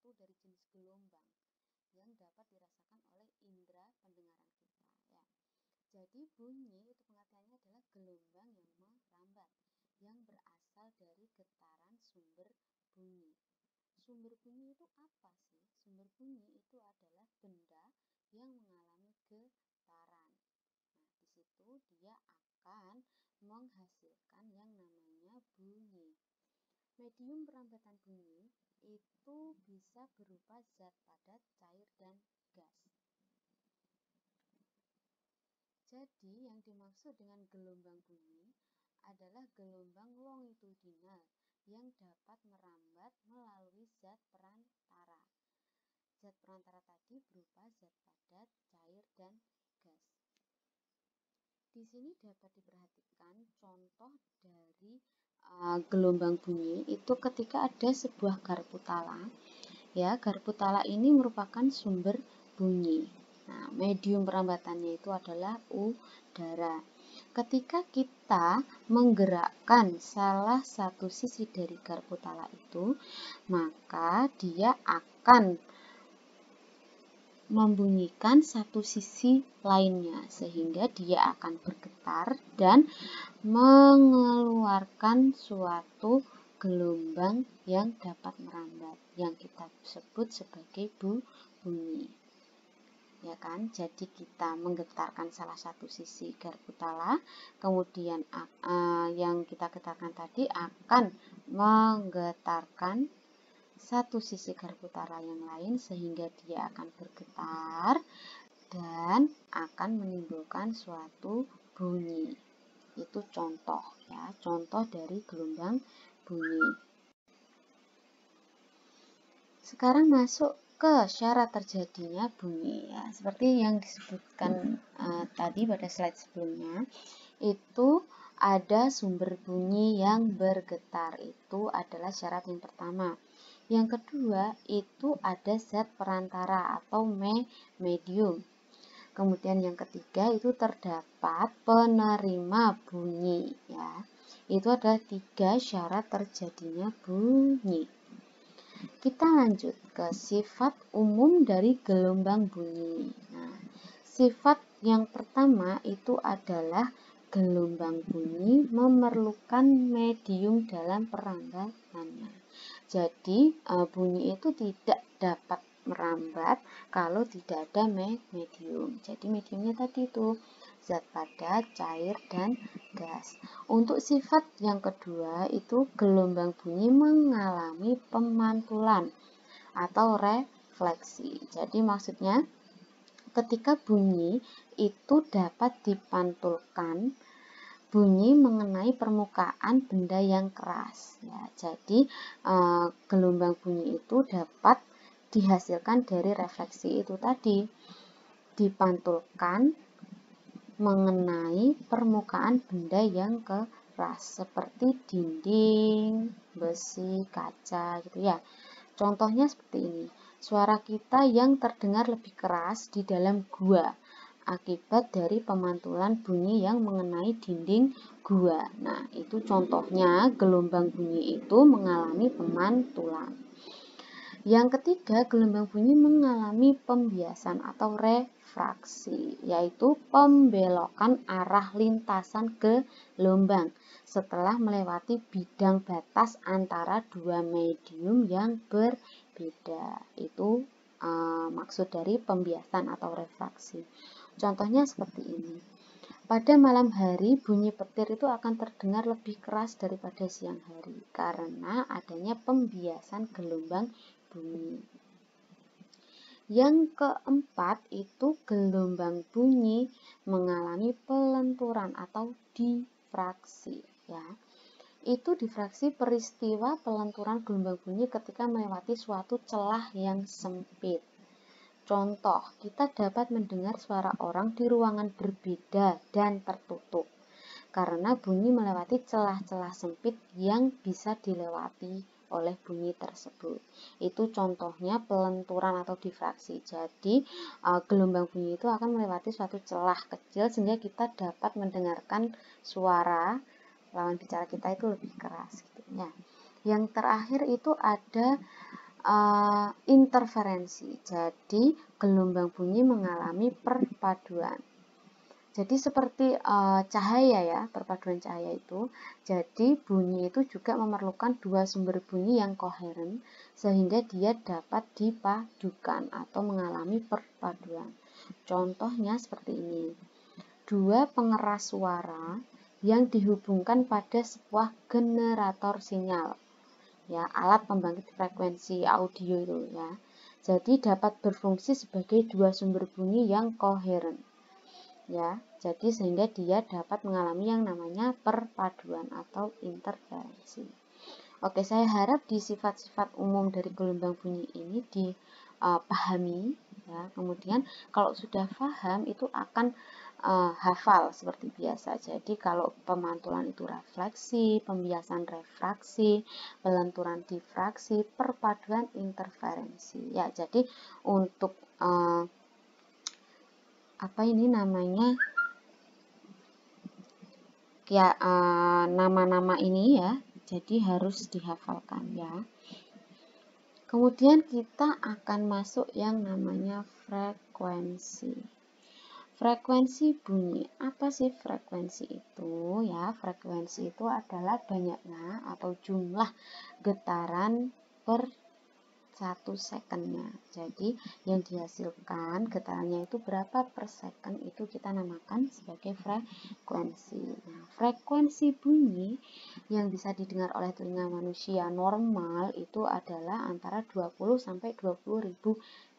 satu dari jenis gelombang yang dapat dirasakan oleh indera pendengaran kita ya. Jadi bunyi itu pengertiannya adalah gelombang yang merambat yang berasal dari getaran sumber bunyi. Sumber bunyi itu apa sih? Sumber bunyi itu adalah benda yang mengalami getaran. Nah, di situ dia akan menghasilkan yang namanya bunyi. Medium perambatan bunyi itu bisa berupa zat padat, cair, dan gas. Jadi, yang dimaksud dengan gelombang bunyi adalah gelombang longitudinal yang dapat merambat melalui zat perantara. Zat perantara tadi berupa zat padat, cair, dan gas. Di sini dapat diperhatikan contoh dari gelombang bunyi itu ketika ada sebuah garpu tala. Ya, garpu tala ini merupakan sumber bunyi. Nah, medium perambatannya itu adalah udara. Ketika kita menggerakkan salah satu sisi dari garpu tala itu, maka dia akan membunyikan satu sisi lainnya, sehingga dia akan bergetar dan mengeluarkan suatu gelombang yang dapat merambat, yang kita sebut sebagai bunyi. Ya kan? Jadi kita menggetarkan salah satu sisi garpu tala, kemudian yang kita getarkan tadi akan menggetarkan satu sisi garpu tala yang lain sehingga dia akan bergetar dan akan menimbulkan suatu bunyi. Itu contoh ya, contoh dari gelombang bunyi. Sekarang masuk ke syarat terjadinya bunyi ya, seperti yang disebutkan tadi pada slide sebelumnya, itu ada sumber bunyi yang bergetar, itu adalah syarat yang pertama. Yang kedua, itu ada zat perantara atau medium. Kemudian yang ketiga, itu terdapat penerima bunyi ya. Itu adalah 3 syarat terjadinya bunyi. Kita lanjut ke sifat umum dari gelombang bunyi. Nah, sifat yang pertama itu adalah gelombang bunyi memerlukan medium dalam perambatannya. Jadi, bunyi itu tidak dapat merambat kalau tidak ada medium. Jadi, mediumnya tadi itu zat padat, cair, dan gas. Untuk sifat yang kedua itu gelombang bunyi mengalami pemantulan atau refleksi. Jadi maksudnya ketika bunyi itu dapat dipantulkan bunyi mengenai permukaan benda yang keras. Ya, jadi gelombang bunyi itu dapat dihasilkan dari refleksi itu tadi, dipantulkan mengenai permukaan benda yang keras seperti dinding, besi, kaca gitu ya. Contohnya seperti ini. Suara kita yang terdengar lebih keras di dalam gua akibat dari pemantulan bunyi yang mengenai dinding gua. Nah, itu contohnya gelombang bunyi itu mengalami pemantulan. Yang ketiga, gelombang bunyi mengalami pembiasan atau refraksi, yaitu pembelokan arah lintasan gelombang setelah melewati bidang batas antara dua medium yang berbeda. Itu maksud dari pembiasan atau refraksi. Contohnya seperti ini. Pada malam hari, bunyi petir itu akan terdengar lebih keras daripada siang hari karena adanya pembiasan gelombang bunyi. Yang keempat itu gelombang bunyi mengalami pelenturan atau difraksi ya. Itu difraksi peristiwa pelenturan gelombang bunyi ketika melewati suatu celah yang sempit. Contoh, kita dapat mendengar suara orang di ruangan berbeda dan tertutup karena bunyi melewati celah-celah sempit yang bisa dilewati oleh bunyi tersebut. Itu contohnya pelenturan atau difraksi. Jadi, gelombang bunyi itu akan melewati suatu celah kecil sehingga kita dapat mendengarkan suara lawan bicara kita itu lebih keras gitu ya. Yang terakhir itu ada interferensi. Jadi gelombang bunyi mengalami perpaduan. Jadi seperti cahaya ya, perpaduan cahaya itu. Jadi bunyi itu juga memerlukan dua sumber bunyi yang koheren sehingga dia dapat dipadukan atau mengalami perpaduan. Contohnya seperti ini. Dua pengeras suara yang dihubungkan pada sebuah generator sinyal. Ya, alat pembangkit frekuensi audio itu ya. Jadi dapat berfungsi sebagai dua sumber bunyi yang koheren. Ya, jadi sehingga dia dapat mengalami yang namanya perpaduan atau interferensi. Oke, saya harap di sifat-sifat umum dari gelombang bunyi ini dipahami ya. Kemudian kalau sudah paham itu akan hafal seperti biasa. Jadi kalau pemantulan itu refleksi, pembiasan refraksi, pelenturan difraksi, perpaduan interferensi. Ya, jadi untuk apa ini namanya ya, nama-nama ini ya, jadi harus dihafalkan ya. Kemudian kita akan masuk yang namanya frekuensi. Frekuensi bunyi. Apa sih frekuensi itu? Ya, frekuensi itu adalah banyaknya atau jumlah getaran per 1 sekennya. Jadi yang dihasilkan getarannya itu berapa per second itu kita namakan sebagai frekuensi. Nah, frekuensi bunyi yang bisa didengar oleh telinga manusia normal itu adalah antara 20 sampai 20.000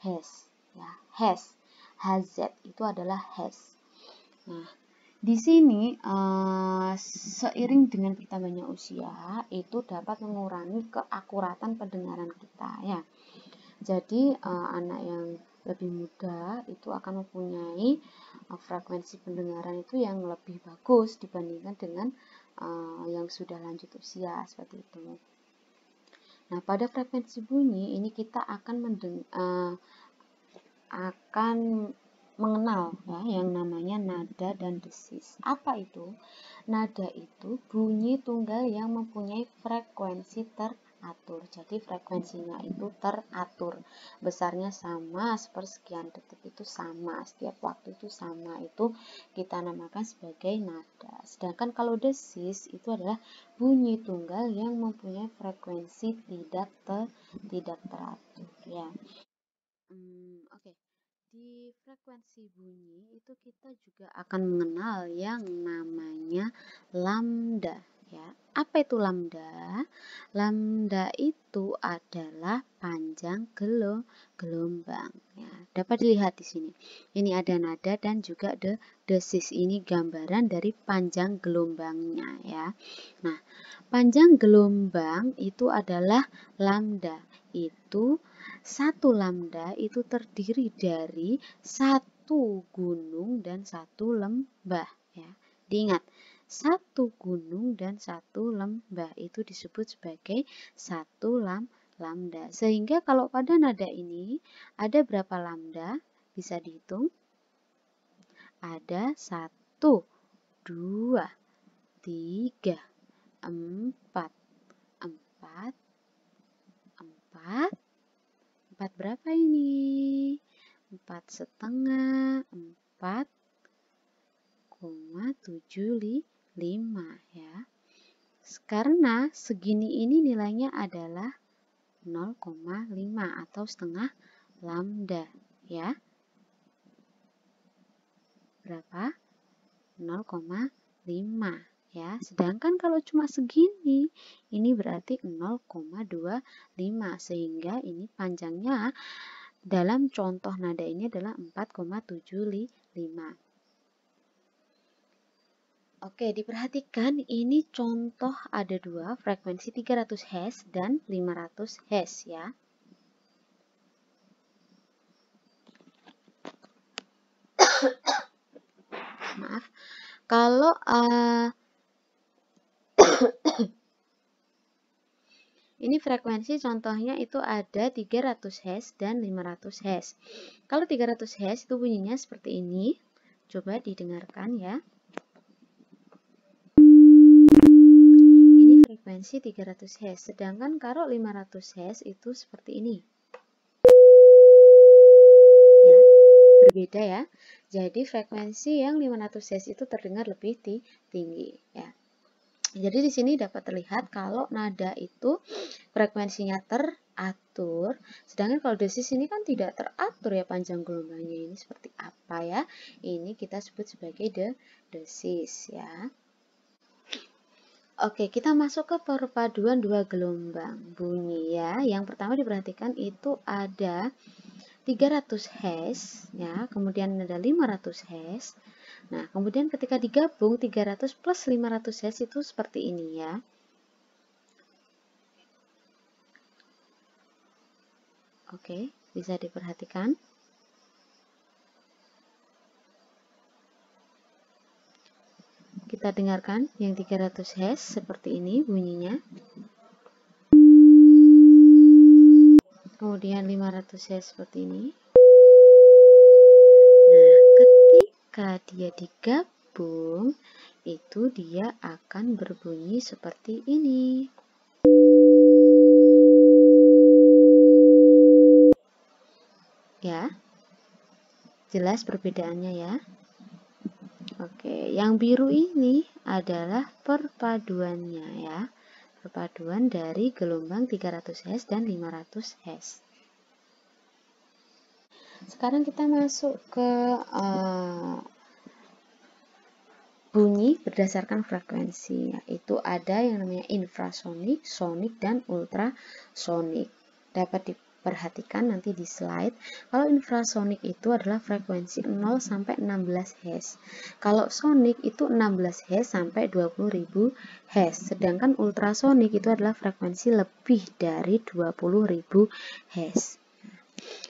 Hz. Ya, Hz. Hz itu adalah Hz. Nah, di sini seiring dengan bertambahnya usia itu dapat mengurangi keakuratan pendengaran kita ya. Jadi anak yang lebih muda itu akan mempunyai frekuensi pendengaran itu yang lebih bagus dibandingkan dengan yang sudah lanjut usia seperti itu. Nah, pada frekuensi bunyi ini kita akan mengenal ya yang namanya nada dan desis. Apa itu? Nada itu bunyi tunggal yang mempunyai frekuensi teratur. Jadi frekuensinya itu teratur. Besarnya sama, sepersekian detik itu sama, setiap waktu itu sama. Itu kita namakan sebagai nada. Sedangkan kalau desis itu adalah bunyi tunggal yang mempunyai frekuensi tidak teratur ya. Oke. Di frekuensi bunyi itu kita juga akan mengenal yang namanya lambda ya. Apa itu lambda? Lambda itu adalah panjang gelombang ya. Dapat dilihat di sini. Ini ada nada dan juga desis. Ini gambaran dari panjang gelombangnya ya. Nah, panjang gelombang itu adalah lambda. Itu satu lambda itu terdiri dari satu gunung dan satu lembah ya. Diingat, satu gunung dan satu lembah itu disebut sebagai satu lambda. Sehingga kalau pada nada ini ada berapa lambda? Bisa dihitung. Ada 1, 2, 3, 4, 4 berapa ini? 4,5, 4,75 ya. Karena segini ini nilainya adalah 0,5 atau setengah lambda ya. Berapa? 0,5 ya. Sedangkan kalau cuma segini, ini berarti 0,25 sehingga ini panjangnya dalam contoh nada ini adalah 4,75. Oke, diperhatikan ini contoh ada dua, frekuensi 300 Hz dan 500 Hz ya. Maaf. Kalau ini frekuensi contohnya itu ada 300 Hz dan 500 Hz. Kalau 300 Hz itu bunyinya seperti ini. Coba didengarkan ya. Ini frekuensi 300 Hz, sedangkan kalau 500 Hz itu seperti ini. Ya, berbeda ya. Jadi frekuensi yang 500 Hz itu terdengar lebih tinggi ya. Jadi di sini dapat terlihat kalau nada itu frekuensinya teratur, sedangkan kalau dosis ini kan tidak teratur ya panjang gelombangnya. Ini seperti apa ya? Ini kita sebut sebagai dosis ya. Oke, kita masuk ke perpaduan dua gelombang bunyi ya. Yang pertama diperhatikan itu ada 300 Hz ya, kemudian ada 500 Hz. Nah, kemudian ketika digabung 300 plus 500 Hz itu seperti ini ya. Oke, bisa diperhatikan. Kita dengarkan yang 300 Hz seperti ini bunyinya. Kemudian 500 Hz seperti ini. Nah, ketika dia digabung, itu dia akan berbunyi seperti ini. Ya, jelas perbedaannya ya. Oke, yang biru ini adalah perpaduannya ya. Perpaduan dari gelombang 300 Hz dan 500 Hz. Sekarang kita masuk ke bunyi berdasarkan frekuensi. Yaitu ada yang namanya infrasonik, sonik, dan ultrasonik. Dapat diperhatikan nanti di slide. Kalau infrasonik itu adalah frekuensi 0 sampai 16 Hz. Kalau sonik itu 16 Hz sampai 20.000 Hz. Sedangkan ultrasonik itu adalah frekuensi lebih dari 20.000 Hz.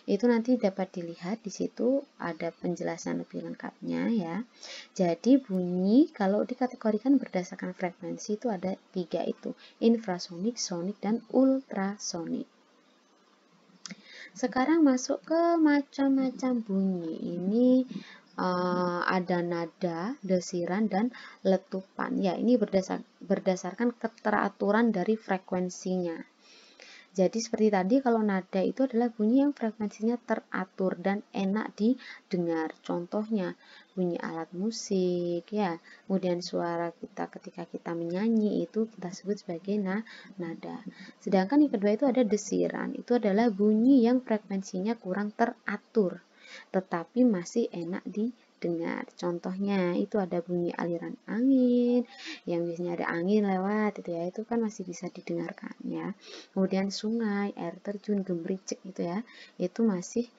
Itu nanti dapat dilihat di situ ada penjelasan lebih lengkapnya ya. Jadi bunyi kalau dikategorikan berdasarkan frekuensi itu ada 3 itu, infrasonik, sonik, dan ultrasonik. Sekarang masuk ke macam-macam bunyi. Ini ada nada, desiran, dan letupan. Ya, ini berdasarkan keteraturan dari frekuensinya. Jadi seperti tadi kalau nada itu adalah bunyi yang frekuensinya teratur dan enak didengar. Contohnya bunyi alat musik ya. Kemudian suara kita ketika kita menyanyi itu kita sebut sebagai nada. Sedangkan yang kedua itu ada desiran. Itu adalah bunyi yang frekuensinya kurang teratur tetapi masih enak didengar. Contohnya itu ada bunyi aliran angin yang biasanya ada angin lewat itu ya, itu kan masih bisa didengarkan ya. Kemudian sungai, air terjun, gemericik itu ya, itu masih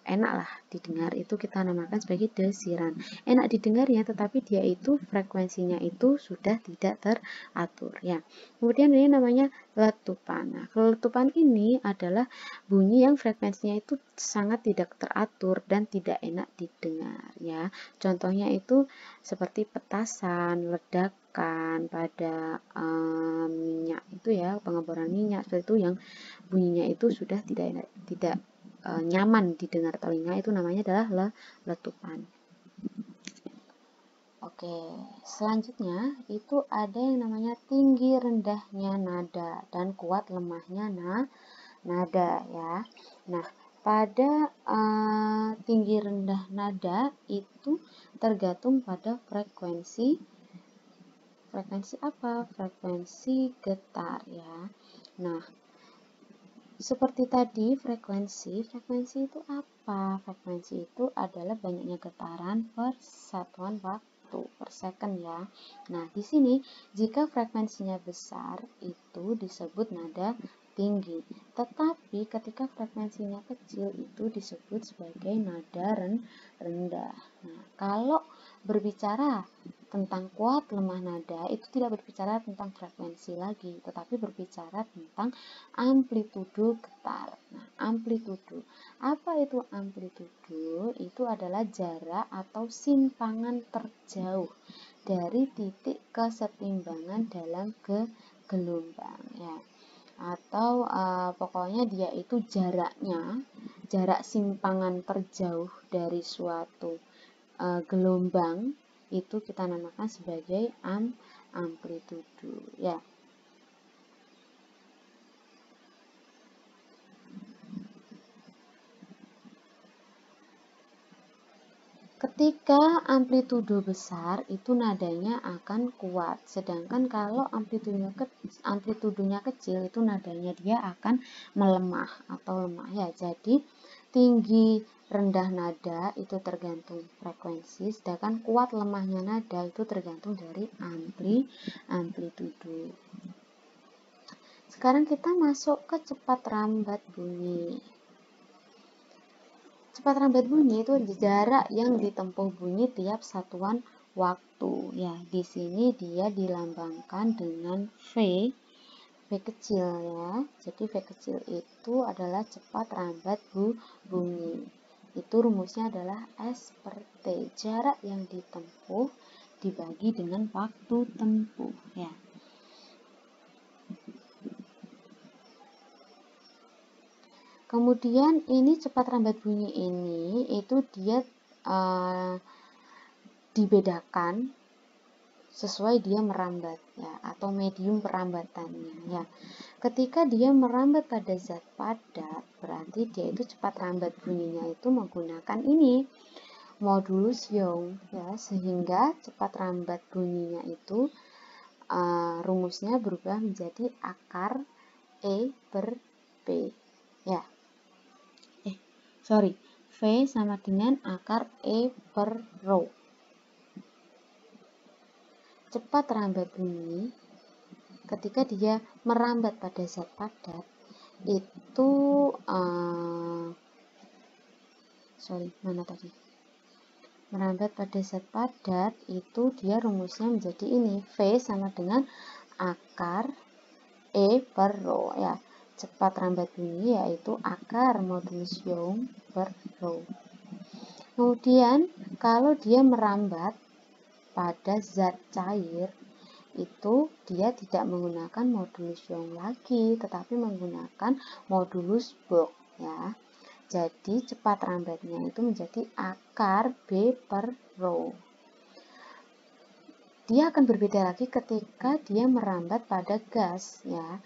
enak lah didengar, itu kita namakan sebagai desiran. Enak didengarnya tetapi dia itu frekuensinya itu sudah tidak teratur ya. Kemudian ini namanya letupan. Nah, letupan ini adalah bunyi yang frekuensinya itu sangat tidak teratur dan tidak enak didengar ya. Contohnya itu seperti petasan, ledakan pada minyak itu ya, pengeboran minyak seperti itu yang bunyinya itu sudah tidak nyaman didengar telinga, itu namanya adalah letupan. Oke, selanjutnya itu ada yang namanya tinggi rendahnya nada dan kuat lemahnya nada ya. Nah, pada tinggi rendah nada itu tergantung pada frekuensi apa? Frekuensi getar ya. Nah, seperti tadi frekuensi itu apa? Frekuensi itu adalah banyaknya getaran per satuan waktu per second ya. Nah, di sini jika frekuensinya besar itu disebut nada tinggi. Tetapi ketika frekuensinya kecil itu disebut sebagai nada rendah. Nah, kalau berbicara tentang kuat lemah nada itu tidak berbicara tentang frekuensi lagi, tetapi berbicara tentang amplitudo getar. Nah, amplitudo. Apa itu amplitudo? Itu adalah jarak atau simpangan terjauh dari titik kesetimbangan dalam gelombang ya. Atau pokoknya dia itu jarak simpangan terjauh dari suatu gelombang itu kita namakan sebagai amplitudo ya. Ketika amplitudo besar itu nadanya akan kuat, sedangkan kalau amplitudonya kecil itu nadanya dia akan melemah atau lemah ya. Jadi tinggi rendah nada itu tergantung frekuensi, sedangkan kuat lemahnya nada itu tergantung dari amplitudo. Sekarang kita masuk ke cepat rambat bunyi. Cepat rambat bunyi itu jarak yang ditempuh bunyi tiap satuan waktu. Ya, di sini dia dilambangkan dengan V kecil ya. Jadi V kecil itu adalah cepat rambat bunyi. Itu rumusnya adalah S per T. Jarak yang ditempuh dibagi dengan waktu tempuh ya. Kemudian ini cepat rambat bunyi ini itu dia dibedakan sesuai dia merambat ya, atau medium perambatannya ya. Ketika dia merambat pada zat padat, berarti dia itu cepat rambat bunyinya itu menggunakan ini modulus Young ya, sehingga cepat rambat bunyinya itu rumusnya berubah menjadi akar E per P ya. V sama dengan akar E per rho. Cepat rambat bunyi ketika dia merambat pada zat padat itu merambat pada zat padat itu dia rumusnya menjadi ini, V sama dengan akar E per rho ya. Cepat rambat bunyi yaitu akar modulus Young per rho. Kemudian kalau dia merambat pada zat cair itu dia tidak menggunakan modulus Young lagi, tetapi menggunakan modulus Bohr ya. Jadi cepat rambatnya itu menjadi akar B per rho. Dia akan berbeda lagi ketika dia merambat pada gas ya.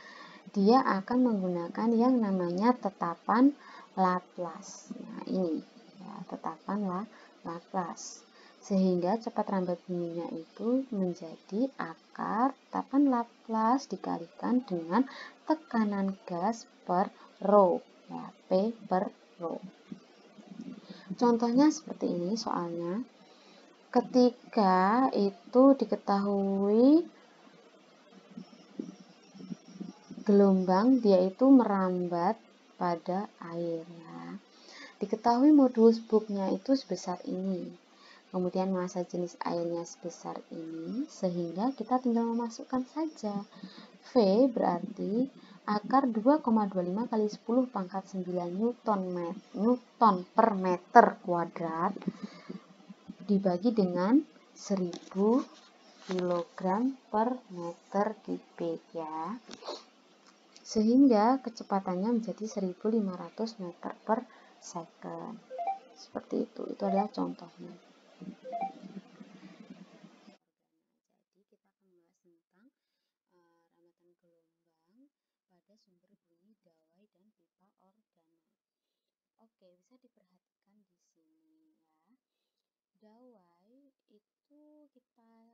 Dia akan menggunakan yang namanya tetapan Laplace. Nah, ini ya, tetapan Laplace. Sehingga cepat rambat bunyinya itu menjadi akar tetapan Laplace dikalikan dengan tekanan gas per rho ya, P per rho. Contohnya seperti ini soalnya. Ketika itu diketahui gelombang dia itu merambat pada air ya. Diketahui modulus Bohr-nya itu sebesar ini. Kemudian massa jenis airnya sebesar ini, sehingga kita tinggal memasukkan saja. V berarti akar 2,25 kali 10 pangkat 9 Newton per meter kuadrat dibagi dengan 1000 kg per meter kubik ya. Sehingga kecepatannya menjadi 1500 meter per second. Seperti itu adalah contohnya. Jadi kita akan membahas tentang rambatan gelombang pada sumber bunyi dawai dan pipa organa. Oke, bisa diperhatikan di sini ya. Dawai itu kita kenal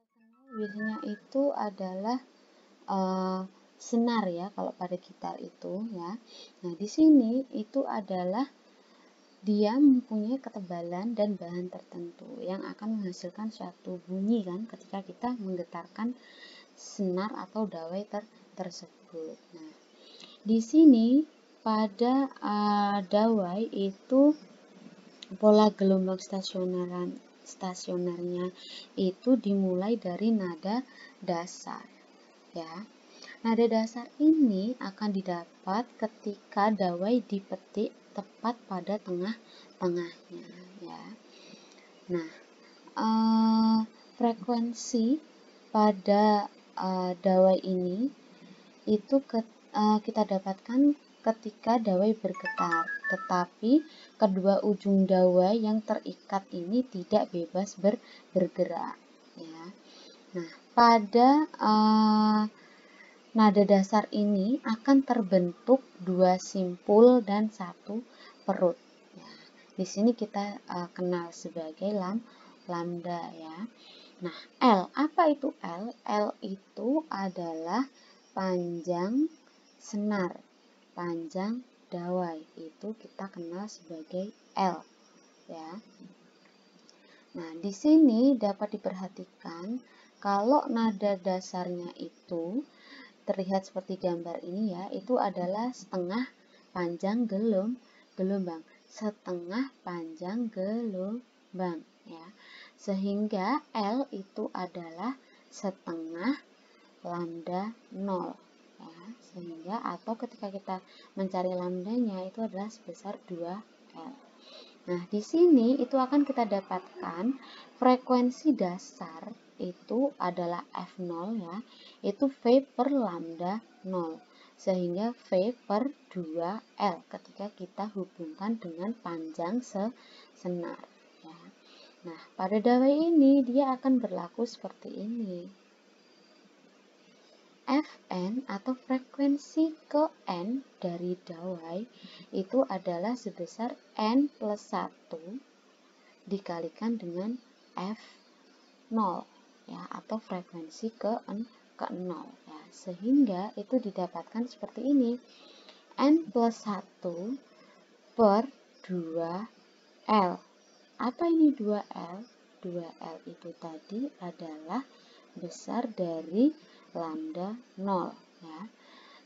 biasanya itu adalah senar ya kalau pada gitar itu ya. Nah, di sini itu adalah dia mempunyai ketebalan dan bahan tertentu yang akan menghasilkan suatu bunyi kan ketika kita menggetarkan senar atau dawai tersebut. Nah, di sini pada dawai itu pola gelombang stasionernya itu dimulai dari nada dasar ya. Nada dasar ini akan didapat ketika dawai dipetik tepat pada tengah-tengahnya ya. Nah, frekuensi pada dawai ini itu kita dapatkan ketika dawai bergetar, tetapi kedua ujung dawai yang terikat ini tidak bebas bergerak ya. Nah, pada nada dasar ini akan terbentuk dua simpul dan satu perut. Ya. Di sini kita kenal sebagai lambda ya. Nah, L, apa itu L? L itu adalah panjang senar, panjang dawai. Itu kita kenal sebagai L ya. Nah, di sini dapat diperhatikan kalau nada dasarnya itu terlihat seperti gambar ini ya, itu adalah setengah panjang gelombang, setengah panjang gelombang ya. Sehingga L itu adalah setengah lambda 0 ya. Sehingga atau ketika kita mencari lambdanya itu adalah sebesar 2L. Nah, di sini itu akan kita dapatkan frekuensi dasar itu adalah F0 ya, itu V per lambda 0. Sehingga V per 2L ketika kita hubungkan dengan panjang senar ya. Nah, pada dawai ini dia akan berlaku seperti ini. Fn atau frekuensi ke N dari dawai itu adalah sebesar N plus 1 dikalikan dengan F0 ya, atau frekuensi ke 0 ya. Sehingga itu didapatkan seperti ini. N plus 1 per 2L. Apa ini 2L? 2L itu tadi adalah besar dari lambda 0 ya,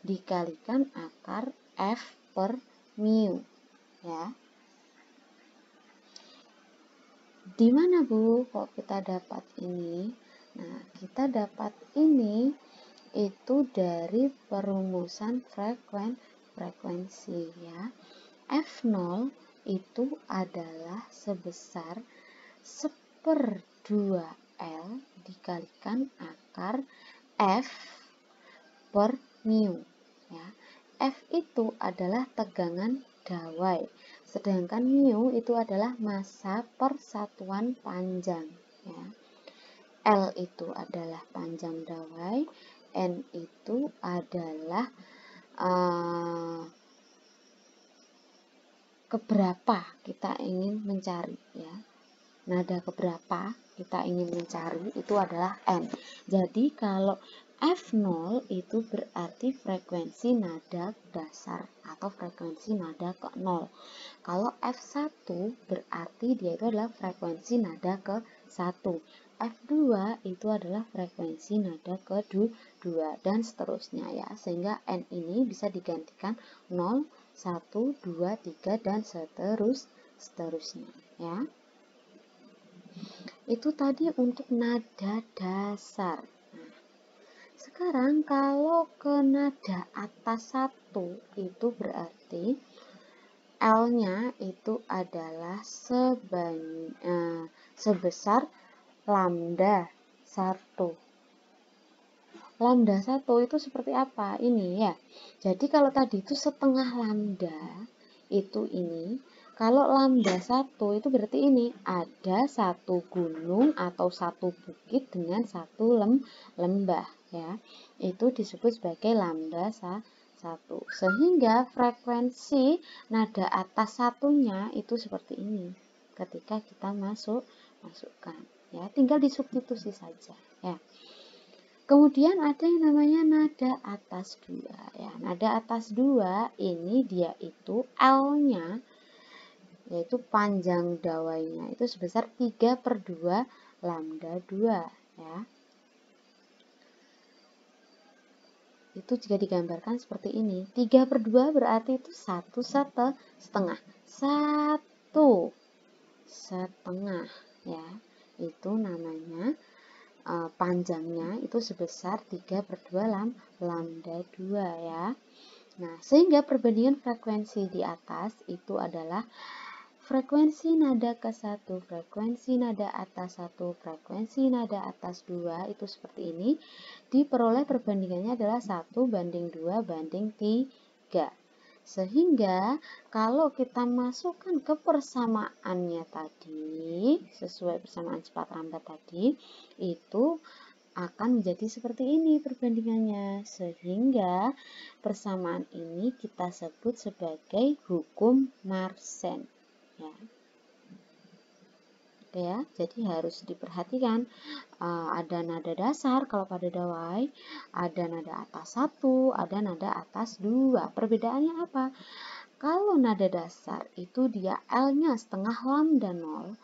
dikalikan akar F per mu ya. Di mana Bu kok kita dapat ini? Nah, kita dapat ini itu dari perumusan frekuensi ya. F0 itu adalah sebesar 1/2L dikalikan akar F per mu ya. F itu adalah tegangan dawai, sedangkan mu itu adalah massa persatuan panjang ya. L itu adalah panjang dawai, N itu adalah keberapa kita ingin mencari ya. Nada keberapa kita ingin mencari itu adalah N. Jadi kalau F0 itu berarti frekuensi nada dasar atau frekuensi nada ke 0. Kalau F1 berarti dia itu adalah frekuensi nada ke 1. F2 itu adalah frekuensi nada ke 2 dan seterusnya ya. Sehingga N ini bisa digantikan 0, 1, 2, 3 dan seterusnya ya. Itu tadi untuk nada dasar. Nah, sekarang kalau ke nada atas 1 itu berarti L-nya itu adalah sebesar lambda 1. Lambda 1 itu seperti apa? Ini ya. Jadi kalau tadi itu setengah lambda itu ini. Kalau lambda 1 itu berarti ini ada satu gunung atau satu bukit dengan satu lembah ya. Itu disebut sebagai lambda 1. Sehingga frekuensi nada atas satunya itu seperti ini. Ketika kita masukkan ya, tinggal disubstitusi saja ya. Kemudian ada yang namanya nada atas 2 ya. Nada atas 2 ini dia itu L-nya yaitu panjang dawainya itu sebesar 3/2 lambda 2 ya. Itu jika digambarkan seperti ini, 3/2 berarti itu 1/1 setengah. 1 setengah ya. Itu namanya panjangnya itu sebesar 3/2 lambda 2 ya. Nah, sehingga perbandingan frekuensi di atas itu adalah frekuensi nada ke 1, frekuensi nada atas 1, frekuensi nada atas 2 itu seperti ini. Diperoleh perbandingannya adalah 1/2/3. Sehingga kalau kita masukkan ke persamaannya tadi, sesuai persamaan cepat lambat tadi, itu akan menjadi seperti ini perbandingannya. Sehingga persamaan ini kita sebut sebagai hukum Mersenne. Ya. Oke ya, jadi harus diperhatikan. Ada nada dasar kalau pada dawai, ada nada atas 1, ada nada atas 2. Perbedaannya apa? Kalau nada dasar itu dia L-nya setengah lambda 0.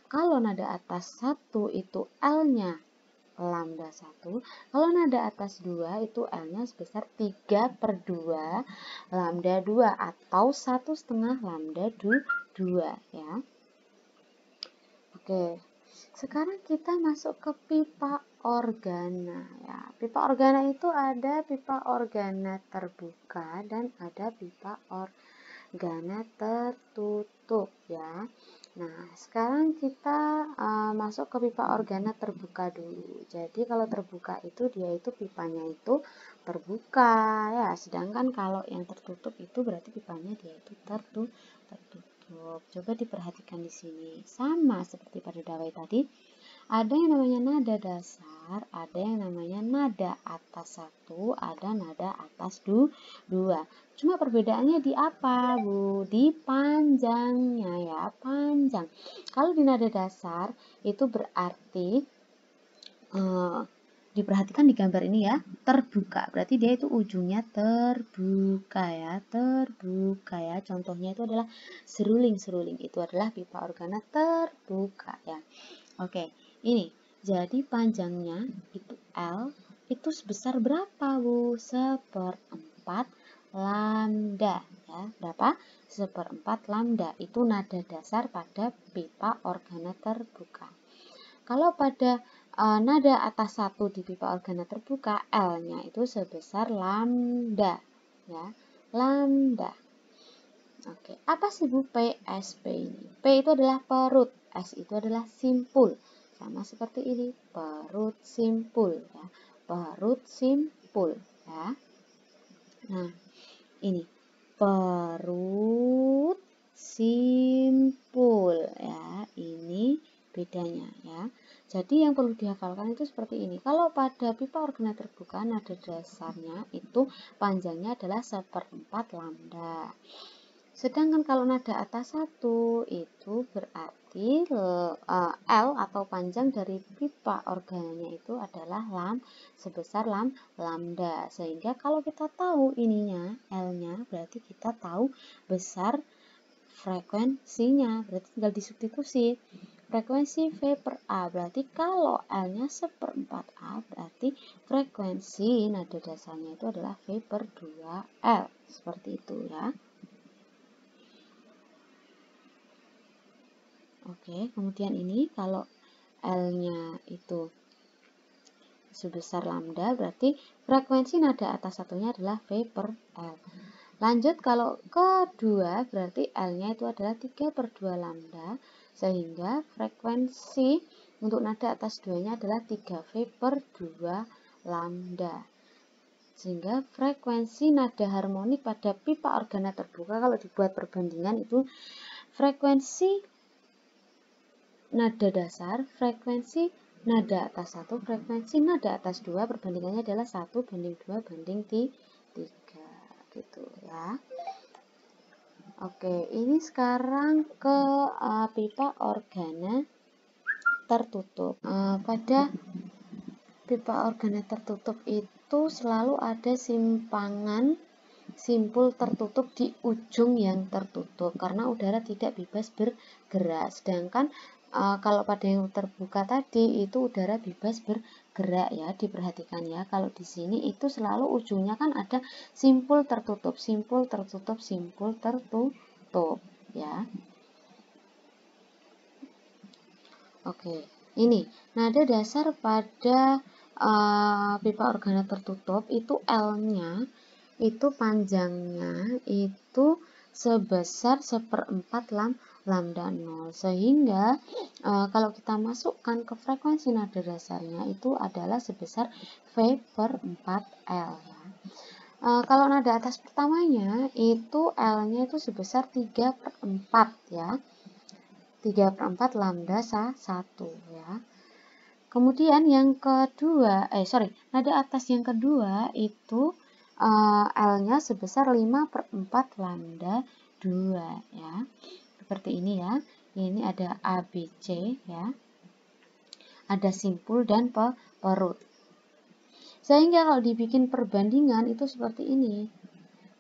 Kalau nada atas 1 itu L-nya lambda 1. Kalau nada atas 2 itu L-nya sebesar 3/2 lambda 2 atau 1/2 lambda 2 ya. Oke, sekarang kita masuk ke pipa organa ya. Pipa organa itu ada pipa organa terbuka dan ada pipa organa tertutup ya. Nah, sekarang kita masuk ke pipa organa terbuka dulu. Jadi kalau terbuka itu dia itu pipanya itu terbuka ya, sedangkan kalau yang tertutup itu berarti pipanya dia itu tertutup. Coba diperhatikan di sini. Sama seperti pada dawai tadi, ada yang namanya nada dasar, ada yang namanya nada atas 1, ada nada atas 2. Cuma perbedaannya di apa, Bu? Di panjangnya ya, panjang. Kalau di nada dasar itu berarti diperhatikan di gambar ini ya, terbuka. Berarti dia itu ujungnya terbuka ya, terbuka ya. Contohnya itu adalah seruling-seruling. Itu adalah pipa organa terbuka ya. Oke, ini. Jadi panjangnya itu L itu sebesar berapa, Bu? 1/4 lambda ya. Berapa? 1/4 lambda. Itu nada dasar pada pipa organa terbuka. Kalau pada nada atas 1 di pipa organa terbuka, L-nya itu sebesar lambda ya, lambda. Oke, apa sih Bu PSP ini? P itu adalah perut, S itu adalah simpul. Sama seperti ini, perut simpul ya, perut simpul ya. Nah, ini perut simpul ya, ini bedanya ya. Jadi yang perlu dihafalkan itu seperti ini. Kalau pada pipa organa terbuka nada dasarnya itu panjangnya adalah 1/4 lambda. Sedangkan kalau nada atas 1 itu berarti L atau panjang dari pipa organanya itu adalah sebesar lambda. Sehingga kalau kita tahu ininya L-nya berarti kita tahu besar frekuensinya. Berarti tinggal disubstitusi. Frekuensi V per A berarti kalau L-nya 1/4 A berarti frekuensi nada dasarnya itu adalah V per 2L. Seperti itu ya. Oke, kemudian ini kalau L-nya itu sebesar lambda berarti frekuensi nada atas satunya adalah V per L. Lanjut kalau kedua berarti L-nya itu adalah 3/2 lambda. Sehingga frekuensi untuk nada atas 2-nya adalah 3V per 2 lambda. Sehingga frekuensi nada harmonik pada pipa organa terbuka kalau dibuat perbandingan itu frekuensi nada dasar, frekuensi nada atas 1, frekuensi nada atas 2, perbandingannya adalah 1/2/3 gitu ya. Oke, ini sekarang ke pipa organa tertutup. Pada pipa organa tertutup itu selalu ada simpangan simpul tertutup di ujung yang tertutup karena udara tidak bebas bergerak. Sedangkan kalau pada yang terbuka tadi itu udara bebas bergerak ya, diperhatikan ya. Kalau di sini itu selalu ujungnya kan ada simpul tertutup, simpul tertutup, simpul tertutup ya. Oke, ini nada dasar pada pipa organa tertutup itu L-nya itu panjangnya itu sebesar 1/4 lambda 0 sehingga kalau kita masukkan ke frekuensi nada dasarnya itu adalah sebesar V per 4L ya. Kalau nada atas pertamanya itu L-nya itu sebesar 3/4 ya, 3/4 lambda 1 ya. Kemudian yang kedua, nada atas yang kedua itu L-nya sebesar 5/4 lambda 2 ya. Seperti ini ya. Ini ada A, B, C ya. Ada simpul dan perut. Sehingga kalau dibikin perbandingan itu seperti ini.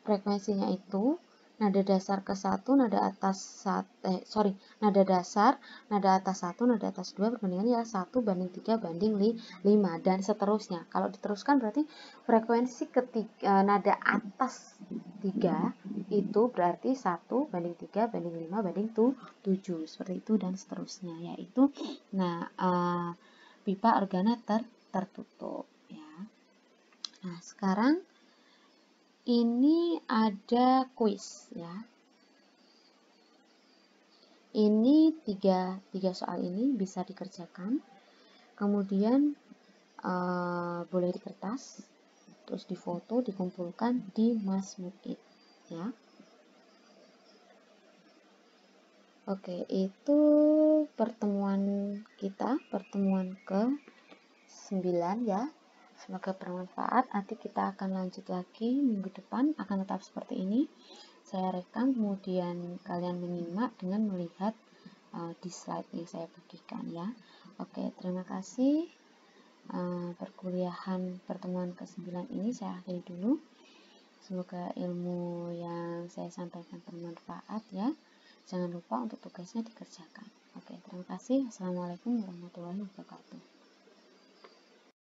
Frekuensinya itu nada dasar ke 1, nada atas nada dasar, nada atas 1, nada atas 2 perbandingannya ya 1 banding 3 banding 5 dan seterusnya. Kalau diteruskan berarti frekuensi ketiga nada atas 3 itu berarti 1 banding 3 banding 5 banding 7 seperti itu dan seterusnya, yaitu pipa organa tertutup ya. Nah, sekarang ini ada kuis ya. Ini tiga soal ini bisa dikerjakan. Kemudian boleh di kertas, terus difoto, dikumpulkan di Masmukit ya. Oke, itu pertemuan kita, pertemuan ke-9 ya. Semoga bermanfaat. Nanti kita akan lanjut lagi minggu depan, akan tetap seperti ini. Saya rekam, kemudian kalian menyimak dengan melihat di slide yang saya bagikan ya. Oke, terima kasih. Perkuliahan pertemuan ke-9 ini saya akhiri dulu. Semoga ilmu yang saya sampaikan bermanfaat ya. Jangan lupa untuk tugasnya dikerjakan. Oke, terima kasih. Assalamualaikum warahmatullahi wabarakatuh.